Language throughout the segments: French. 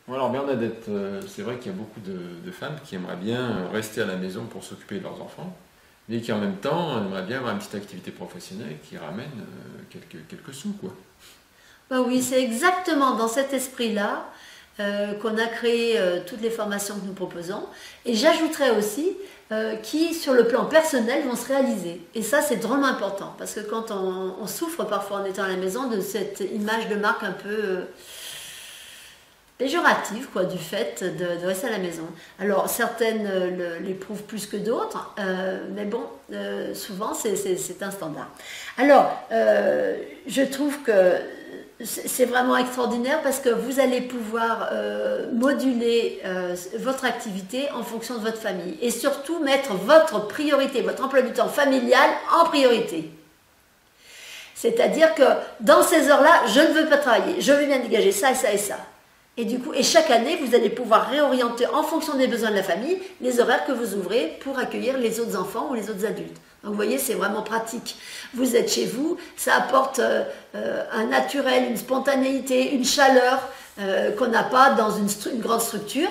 Bon, alors Bernadette, c'est vrai qu'il y a beaucoup de femmes qui aimeraient bien rester à la maison pour s'occuper de leurs enfants, mais qui en même temps aimeraient bien avoir une petite activité professionnelle qui ramène quelques sous, quoi. Ben oui, c'est exactement dans cet esprit-là qu'on a créé toutes les formations que nous proposons. Et j'ajouterais aussi qui, sur le plan personnel, vont se réaliser. Et ça, c'est drôlement important, parce que quand on souffre parfois en étant à la maison de cette image de marque un peu péjorative, quoi, du fait de rester à la maison. Alors, certaines l'éprouvent plus que d'autres, mais bon, souvent, c'est un standard. Alors, je trouve que c'est vraiment extraordinaire parce que vous allez pouvoir moduler votre activité en fonction de votre famille et surtout mettre votre priorité, votre emploi du temps familial en priorité. C'est-à-dire que dans ces heures-là, je ne veux pas travailler, je veux bien dégager ça et ça et ça. Et du coup, et chaque année, vous allez pouvoir réorienter en fonction des besoins de la famille les horaires que vous ouvrez pour accueillir les autres enfants ou les autres adultes. Donc vous voyez, c'est vraiment pratique. Vous êtes chez vous, ça apporte un naturel, une spontanéité, une chaleur qu'on n'a pas dans une grande structure.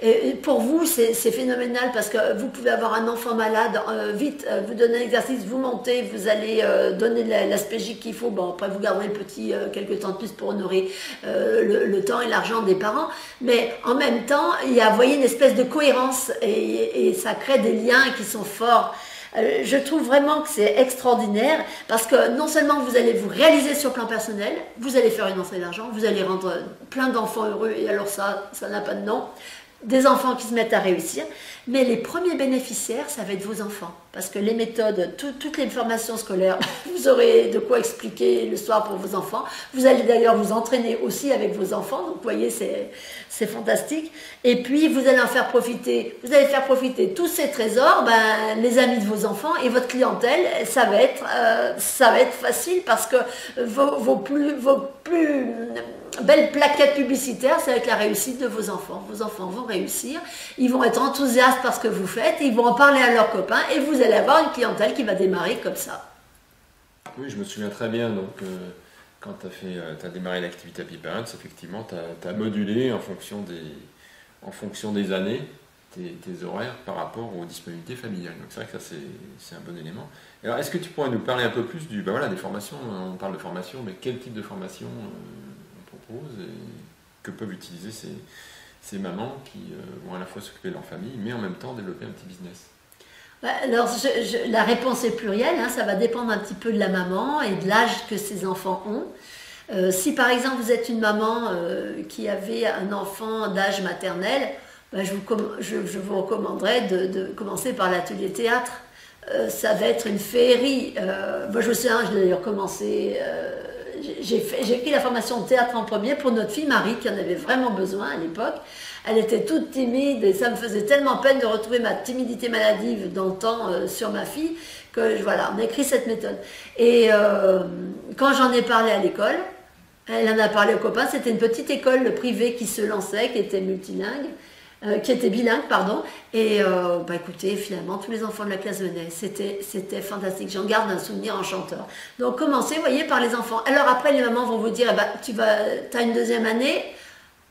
Et pour vous, c'est phénoménal parce que vous pouvez avoir un enfant malade, vite, vous donnez un exercice, vous montez, vous allez donner l'aspégique qu'il faut. Bon, après, vous garderez le petit quelques temps de plus pour honorer le temps et l'argent des parents. Mais en même temps, il y a, vous voyez, une espèce de cohérence et ça crée des liens qui sont forts. Je trouve vraiment que c'est extraordinaire parce que non seulement vous allez vous réaliser sur le plan personnel, vous allez faire une entrée d'argent, vous allez rendre plein d'enfants heureux et alors ça n'a pas de nom. Des enfants qui se mettent à réussir, mais les premiers bénéficiaires, ça va être vos enfants. Parce que les méthodes, toutes les formations scolaires, vous aurez de quoi expliquer le soir pour vos enfants. Vous allez d'ailleurs vous entraîner aussi avec vos enfants, donc vous voyez, c'est fantastique. Et puis, vous allez en faire profiter, vous allez faire profiter tous ces trésors, les amis de vos enfants et votre clientèle, ça va être facile parce que vos plus belle plaquette publicitaire, c'est avec la réussite de vos enfants. Vos enfants vont réussir, ils vont être enthousiastes par ce que vous faites, ils vont en parler à leurs copains et vous allez avoir une clientèle qui va démarrer comme ça. Oui, je me souviens très bien, donc quand tu as démarré l'activité Happy Parents, effectivement, tu as modulé en fonction des années tes horaires par rapport aux disponibilités familiales. Donc c'est vrai que ça, c'est un bon élément. Alors, est-ce que tu pourrais nous parler un peu plus des formations? On parle de formation, mais quel type de formation propose et que peuvent utiliser ces mamans qui vont à la fois s'occuper de leur famille, mais en même temps développer un petit business? Alors, la réponse est plurielle, hein, ça va dépendre un petit peu de la maman et de l'âge que ses enfants ont. Si par exemple vous êtes une maman qui avait un enfant d'âge maternel, je vous recommanderais de commencer par l'atelier théâtre. Ça va être une féerie. Moi je sais, hein, je l'ai d'ailleurs commencé. J'ai pris la formation de théâtre en premier pour notre fille Marie qui en avait vraiment besoin à l'époque. Elle était toute timide et ça me faisait tellement peine de retrouver ma timidité maladive d'antan sur ma fille que voilà, on a écrit cette méthode. Et quand j'en ai parlé à l'école, elle en a parlé aux copains, c'était une petite école privée qui se lançait, qui était multilingue. Qui était bilingue, pardon, et écoutez, finalement, tous les enfants de la classe venaient, c'était fantastique, j'en garde un souvenir enchanteur. Donc, commencez, vous voyez, par les enfants. Alors après, les mamans vont vous dire, tu as une deuxième année,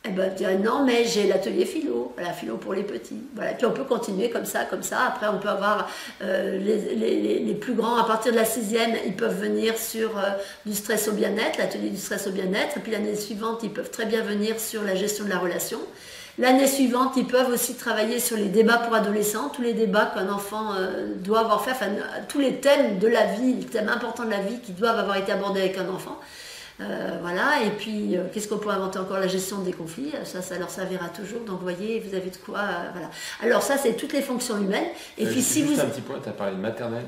vous direz, non, mais j'ai l'atelier philo, voilà, philo pour les petits, voilà, puis on peut continuer comme ça, après on peut avoir les plus grands, à partir de la 6e, ils peuvent venir sur du stress au bien-être, l'atelier du stress au bien-être, et puis l'année suivante, ils peuvent très bien venir sur la gestion de la relation. L'année suivante, ils peuvent aussi travailler sur les débats pour adolescents, tous les débats qu'un enfant doit avoir fait, enfin tous les thèmes de la vie, les thèmes importants de la vie qui doivent avoir été abordés avec un enfant. Voilà, et puis qu'est-ce qu'on pourrait inventer encore? La gestion des conflits, ça leur servira toujours, donc vous voyez, vous avez de quoi, voilà. Alors ça, c'est toutes les fonctions humaines. Et puis si vous... un petit point, tu as parlé de maternelle.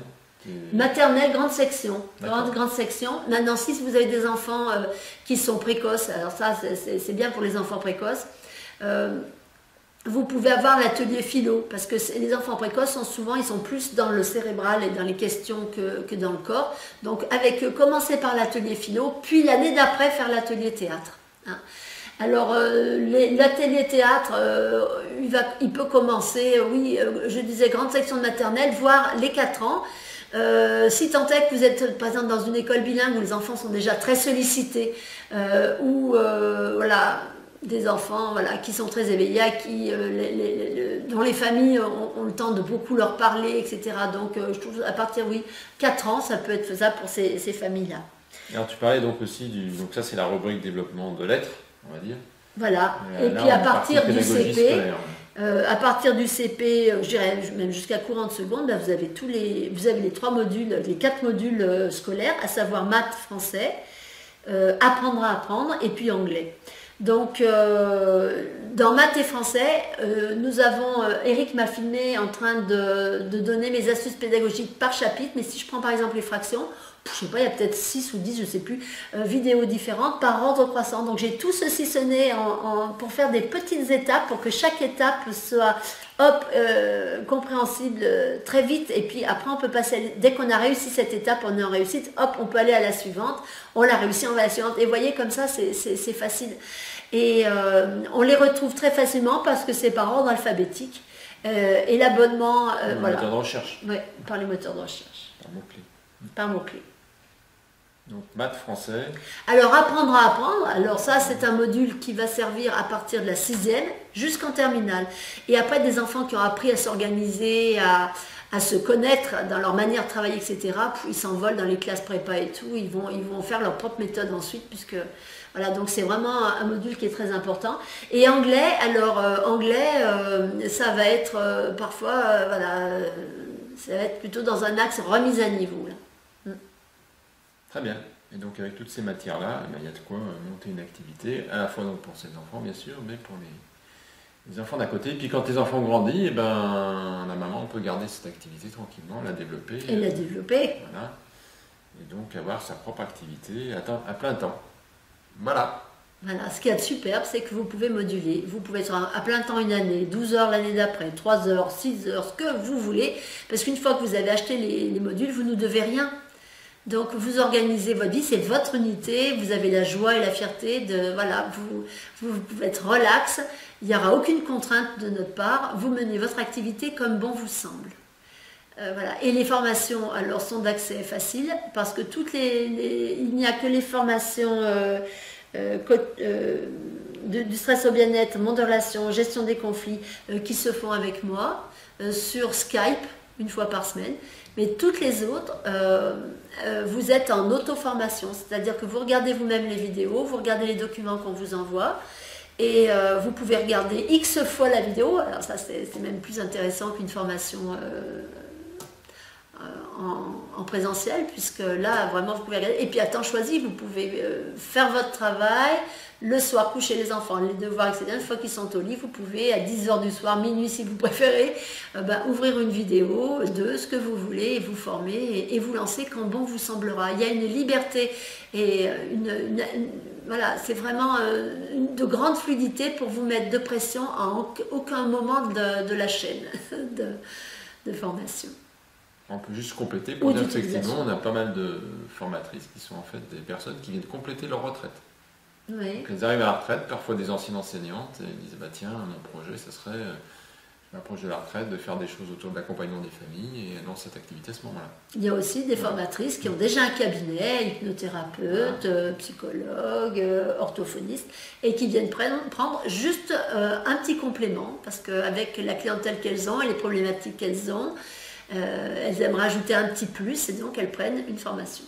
Maternelle, grande section. Grande section. Maintenant, si vous avez des enfants qui sont précoces, alors ça, c'est bien pour les enfants précoces, vous pouvez avoir l'atelier philo, parce que les enfants précoces sont souvent, ils sont plus dans le cérébral et dans les questions que dans le corps. Donc avec eux, commencer par l'atelier philo, puis l'année d'après faire l'atelier théâtre. Hein. Alors l'atelier théâtre, il peut commencer, oui, je disais grande section de maternelle, voire les 4 ans. Si tant est que vous êtes par exemple dans une école bilingue où les enfants sont déjà très sollicités, voilà, des enfants voilà, qui sont très éveillés, dont les familles ont le temps de beaucoup leur parler, etc. Donc je trouve à partir, 4 ans, ça peut être faisable pour ces familles-là. Alors tu parlais donc aussi donc ça c'est la rubrique développement de l'être, on va dire. Voilà, et là, puis à partir du CP, scolaire. à partir du CP, je dirais même jusqu'à courant de seconde, là, vous avez les 3 modules, les 4 modules scolaires, à savoir maths, français, apprendre à apprendre, et puis anglais. Donc, dans maths et français, nous avons, Eric m'a filmé en train de donner mes astuces pédagogiques par chapitre, mais si je prends par exemple les fractions, je sais pas, il y a peut-être 6 ou 10, je sais plus, vidéos différentes par ordre croissant. Donc j'ai tout ceci sonné pour faire des petites étapes, pour que chaque étape soit compréhensible très vite. Et puis après on peut passer, dès qu'on a réussi cette étape, on est en réussite, hop, on peut aller à la suivante. On l'a réussi, on va à la suivante. Et vous voyez, comme ça, c'est facile. Et on les retrouve très facilement parce que c'est par ordre alphabétique. Et l'abonnement, voilà. Moteurs de recherche. Oui, par les moteurs de recherche. Par mots-clés. Par mots-clés. Donc maths, français. Alors apprendre à apprendre, alors ça c'est un module qui va servir à partir de la 6e jusqu'en terminale. Et après des enfants qui ont appris à s'organiser, à se connaître dans leur manière de travailler, etc. Ils s'envolent dans les classes prépa et tout, ils vont faire leur propre méthode ensuite, puisque voilà, donc c'est vraiment un module qui est très important. Et anglais, alors anglais, ça va être parfois, ça va être plutôt dans un axe remise à niveau. Là. Très bien. Et donc avec toutes ces matières-là, il y a de quoi monter une activité, à la fois donc pour ces enfants bien sûr, mais pour les enfants d'à côté. Et puis quand les enfants grandissent, la maman peut garder cette activité tranquillement, la développer. Et la développer. Voilà. Et donc avoir sa propre activité à plein temps. Voilà. Voilà, ce qui est superbe, c'est que vous pouvez moduler. Vous pouvez être à plein temps une année, 12 heures l'année d'après, 3 heures, 6 heures, ce que vous voulez. Parce qu'une fois que vous avez acheté les modules, vous ne devez rien. Donc vous organisez votre vie, c'est votre unité, vous avez la joie et la fierté vous pouvez être relax, il n'y aura aucune contrainte de notre part, vous menez votre activité comme bon vous semble. Voilà. Et les formations alors sont d'accès facile parce que il n'y a que les formations du stress au bien-être, monde de relation, gestion des conflits qui se font avec moi sur Skype une fois par semaine. Mais toutes les autres, vous êtes en auto-formation, c'est-à-dire que vous regardez vous-même les vidéos, vous regardez les documents qu'on vous envoie, et vous pouvez regarder X fois la vidéo. Alors ça, c'est même plus intéressant qu'une formation en présentiel, puisque là, vraiment, vous pouvez regarder. Et puis à temps choisi, vous pouvez faire votre travail, le soir, coucher les enfants, les devoirs, etc. Une fois qu'ils sont au lit, vous pouvez, à 10h du soir, minuit si vous préférez, ouvrir une vidéo de ce que vous voulez et vous former et vous lancer quand bon vous semblera. Il y a une liberté et voilà, c'est vraiment de grande fluidité pour vous mettre de pression à aucun moment de la chaîne de formation. On peut juste compléter pour dire qu'effectivement, on a pas mal de formatrices qui sont en fait des personnes qui viennent compléter leur retraite. Oui. Donc elles arrivent à la retraite, parfois des anciennes enseignantes, et elles disent tiens, mon projet, ça serait, je m'approche de la retraite, de faire des choses autour de l'accompagnement des familles, et elles lancent cette activité à ce moment-là. Il y a aussi des formatrices qui ont déjà un cabinet, hypnothérapeute, psychologue, orthophoniste, et qui viennent prendre juste un petit complément, parce qu'avec la clientèle qu'elles ont et les problématiques qu'elles ont, elles aimeraient ajouter un petit plus, et donc elles prennent une formation.